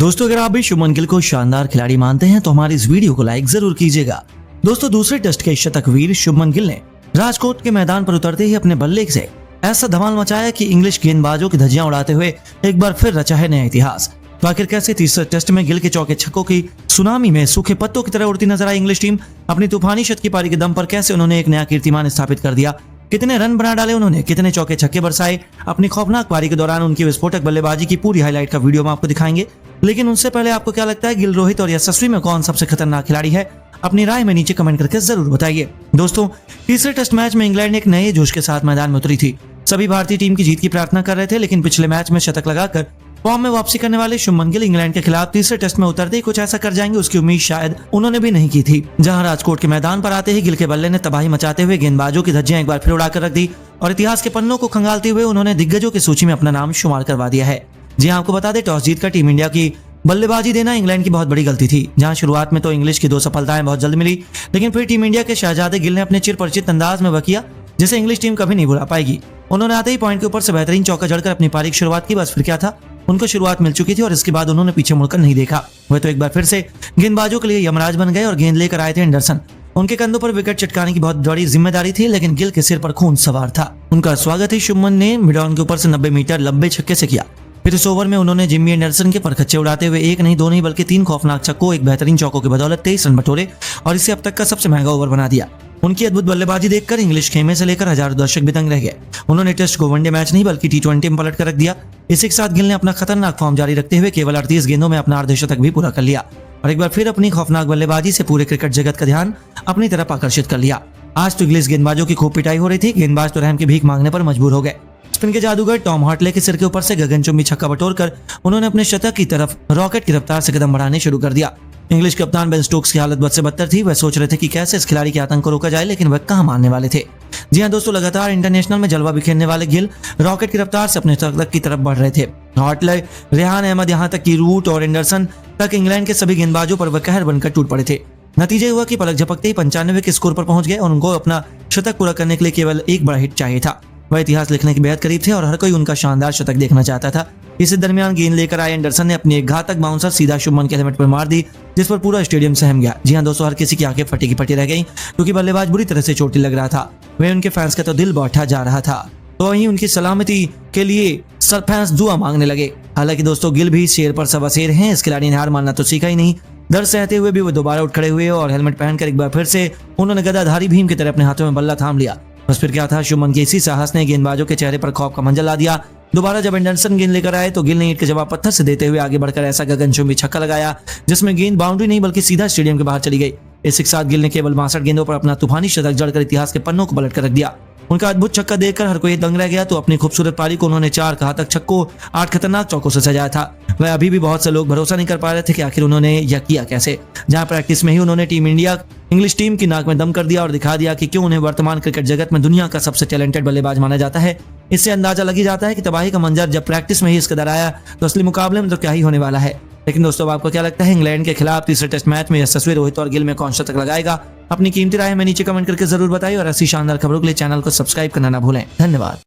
दोस्तों अगर आप भी शुभमन गिल को शानदार खिलाड़ी मानते हैं तो हमारी इस वीडियो को लाइक जरूर कीजिएगा। दोस्तों दूसरे टेस्ट के शतक वीर शुभमन गिल ने राजकोट के मैदान पर उतरते ही अपने बल्ले से ऐसा धमाल मचाया कि इंग्लिश गेंदबाजों की धज्जियां उड़ाते हुए एक बार फिर रचा है नया इतिहास। तो आखिर कैसे तीसरे टेस्ट में गिल के चौके छक्कों की सुनामी में सूखे पत्तों की तरह उड़ती नजर आई इंग्लिश टीम। अपनी तूफानी शत की पारी के दम पर कैसे उन्होंने एक नया कीर्तिमान स्थापित कर दिया, कितने रन बना डाले उन्होंने, कितने चौके छक्के बरसाए। अपनी खौफनाक पारी के दौरान उनकी विस्फोटक बल्लेबाजी की पूरी हाईलाइट का वीडियो हम आपको दिखाएंगे। लेकिन उनसे पहले आपको क्या लगता है गिल, रोहित और यशस्वी में कौन सबसे खतरनाक खिलाड़ी है? अपनी राय में नीचे कमेंट करके जरूर बताइए। दोस्तों तीसरे टेस्ट मैच में इंग्लैंड एक नए जोश के साथ मैदान में उतरी थी। सभी भारतीय टीम की जीत की प्रार्थना कर रहे थे, लेकिन पिछले मैच में शतक लगाकर फॉर्म में वापसी करने वाले शुभमन गिल इंग्लैंड के खिलाफ तीसरे टेस्ट में उतरते ही कुछ ऐसा कर जाएंगे उसकी उम्मीद शायद उन्होंने भी नहीं की थी। जहां राजकोट के मैदान पर आते ही गिल के बल्ले ने तबाही मचाते हुए गेंदबाजों की धज्जियां एक बार फिर उड़ाकर रख दी और इतिहास के पन्नों को खंगालते हुए उन्होंने दिग्गजों की सूची में अपना नाम शुमार करवा दिया है। जी हाँ, आपको बता दें टॉस जीतकर टीम इंडिया की बल्लेबाजी देना इंग्लैंड की बहुत बड़ी गलती थी। जहां शुरुआत में तो इंग्लिश की 2 सफलताएं बहुत जल्द मिली, लेकिन फिर टीम इंडिया के शहजादे गिल ने अपने चिरपरिचित अंदाज में वह किया जिसे इंग्लिश टीम कभी नहीं भुला पाएगी। उन्होंने आते ही पॉइंट के ऊपर से बेहतरीन चौका जड़कर अपनी पारी की शुरुआत की। बस फिर क्या था, उनको शुरुआत मिल चुकी थी और इसके बाद उन्होंने पीछे मुड़कर नहीं देखा। वह तो एक बार फिर से गेंदबाजों के लिए यमराज बन गए और गेंद लेकर आए थे एंडरसन। उनके कंधों पर विकेट चटकाने की बहुत बड़ी जिम्मेदारी थी, लेकिन गिल के सिर पर खून सवार था। उनका स्वागत ही शुभमन ने मिड ऑन के ऊपर से 90 मीटर लंबे छक्के से किया। फिर इस ओवर में उन्होंने जिम्मी एंडरसन के परखच्चे उड़ाते हुए एक नहीं, 2 नहीं बल्कि 3 खौफनाक छक्कों, एक बेहतरीन चौकों की बदौलत 23 रन बटोरे और इसे अब तक का सबसे महंगा ओवर बना दिया। उनकी अद्भुत बल्लेबाजी देखकर इंग्लिश खेमे से लेकर हजारों दर्शक भी दंग रह गए। उन्होंने टेस्ट को वनडे मैच नहीं बल्कि T20 में पलट कर रख दिया। इसी के साथ गिल ने अपना खतरनाक फॉर्म जारी रखते हुए केवल 38 गेंदों में अपना अर्धशतक भी पूरा कर लिया और एक बार फिर अपनी खौफनाक बल्लेबाजी से पूरे क्रिकेट जगत का ध्यान अपनी तरफ आकर्षित कर लिया। आज तो इंग्लिश गेंदबाजों की खूब पिटाई हो रही थी। गेंदबाज तो रहम की भीख मांगने पर मजबूर हो गए। स्पिन के जादूगर टॉम हार्टले के सिर के ऊपर से गगनचुंबी छक्का बटोरकर उन्होंने अपने शतक की तरफ रॉकेट की रफ्तार से कदम बढ़ाने शुरू कर दिया। इंग्लिश कप्तान बेन स्टोक्स की हालत बद से बदतर थी। वह सोच रहे थे कि कैसे इस खिलाड़ी के आतंक को रोका जाए, लेकिन वह कहां मानने वाले थे। जी हां दोस्तों, लगातार इंटरनेशनल में जलवा बिखेरने वाले गिल रॉकेट की रफ्तार से अपने शतक की तरफ बढ़ रहे थे। हार्टले, रेहान अहमद, यहां तक कि रूट और एंडरसन तक इंग्लैंड के सभी गेंदबाजों पर वह कहर बनकर टूट पड़े थे। नतीजे हुआ कि पलक झपकते ही 95 के स्कोर पर पहुंच गए और उनको अपना शतक पूरा करने के लिए केवल एक बड़ा हिट चाहिए था। वह इतिहास लिखने के बेहद करीब थे और हर कोई उनका शानदार शतक देखना चाहता था। इसी दरमियान गेंद लेकर आए एंडरसन ने अपनी एक घातक बाउंसर सीधा शुभमन के हेलमेट पर मार दी, जिस पर पूरा स्टेडियम सहम गया। जी हां दोस्तों, हर किसी की आंखें फटी की फटी रह गईं क्योंकि बल्लेबाज बुरी तरह से चोटिल लग रहा था। वह उनके फैंस का तो दिल बैठा जा रहा था, तो वहीं उनकी सलामती के लिए सब फैंस दुआ मांगने लगे। हालांकि दोस्तों गिल भी शेर पर सवा शेर हैं। इस खिलाड़ी ने हार मानना तो सीखा ही नहीं। दर्द सहते हुए भी वो दोबारा उठ खड़े हुए और हेलमेट पहनकर एक बार फिर से उन्होंने गदाधारी भीम की तरह अपने हाथों में बल्ला थाम लिया। बस फिर क्या था, शुभमन के इसी साहस ने गेंदबाजों के चेहरे पर खौफ का मंजर ला दिया। दोबारा जब एंडरसन गेंद लेकर आए तो गिल ने ईंट के जवाब पत्थर से देते हुए आगे बढ़कर ऐसा गगनचुंबी छक्का लगाया जिसमें गेंद बाउंड्री नहीं बल्कि सीधा स्टेडियम के बाहर चली गई। इसी के साथ गिल ने केवल 62 गेंदों पर अपना तूफानी शतक जड़कर इतिहास के पन्नों को पलट कर रख दिया। उनका अद्भुत छक्का देखकर हर कोई दंग रह गया। तो अपनी खूबसूरत पारी को उन्होंने 4 घातक छक्कों, 8 खतरनाक चौकों से सजाया था। वह अभी भी बहुत से लोग भरोसा नहीं कर पा रहे थे कि आखिर उन्होंने यह किया कैसे। जहां प्रैक्टिस में ही उन्होंने टीम इंडिया इंग्लिश टीम की नाक में दम कर दिया और दिखा दिया कि क्यों उन्हें वर्तमान क्रिकेट जगत में दुनिया का सबसे टैलेंटेड बल्लेबाज माना जाता है। इससे अंदाजा लग ही जाता है कि तबाही का मंजर जब प्रैक्टिस में ही इस कदर आया तो असली मुकाबले में तो क्या ही होने वाला है। लेकिन दोस्तों आपको क्या लगता है, इंग्लैंड के खिलाफ तीसरे टेस्ट मैच में यशस्वी, रोहित और गिल में कौन शतक लगाएगा? अपनी कीमती राय में नीचे कमेंट करके जरूर बताइए और ऐसी शानदार खबरों के लिए चैनल को सब्सक्राइब करना ना भूलें। धन्यवाद।